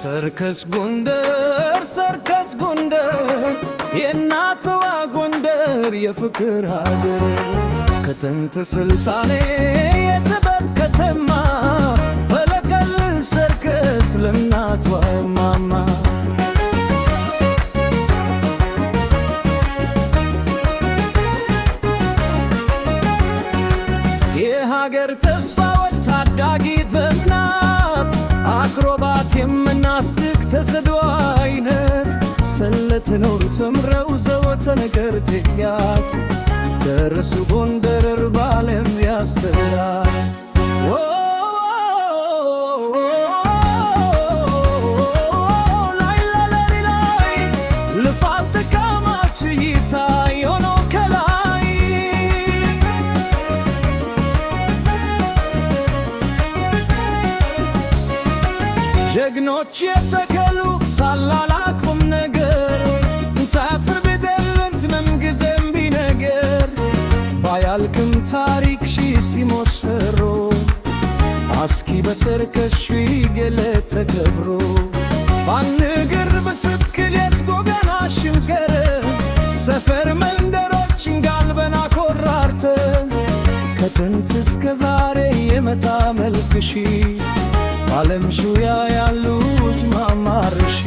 ሰርከስ ጎንደር የእናትዋ ጎንደር የፍቅር ሀገር ከጥንት ስልጣኔ የጥበብ ከተማ ፈለቀል ሰርከስ ለእናቷ ማማ የሀገር ተስፋ ወታዳጊ በምናት አክሮባት የምናስትክ ተሰዶ አይነት ሰለትነው ተምረው ዘወተ ነገር ትጋት ደረሱ ጎንደር ባለም ያስተላት ላይ ልፋት ተካማች ይታይ ሆኖ ከላይ ጀግኖች የተከሉ ታላላቅ ቁም ነገር ታፍር ቤዘልንት ምንጊዜም ቢነገር ባያልክም ታሪክ ሺ ሲሞሸሮ አስኪ በሰርከሽ ገለት ተከብሮ ባንግር በስብክሌት ጎገና ሽንከረ ሰፈር መንደሮችን ጋልበና ኮራርተ ከጥንት እስከ ዛሬ የመጣ መልክሺ ዓለም ሹያ ያሉት ማማርሺ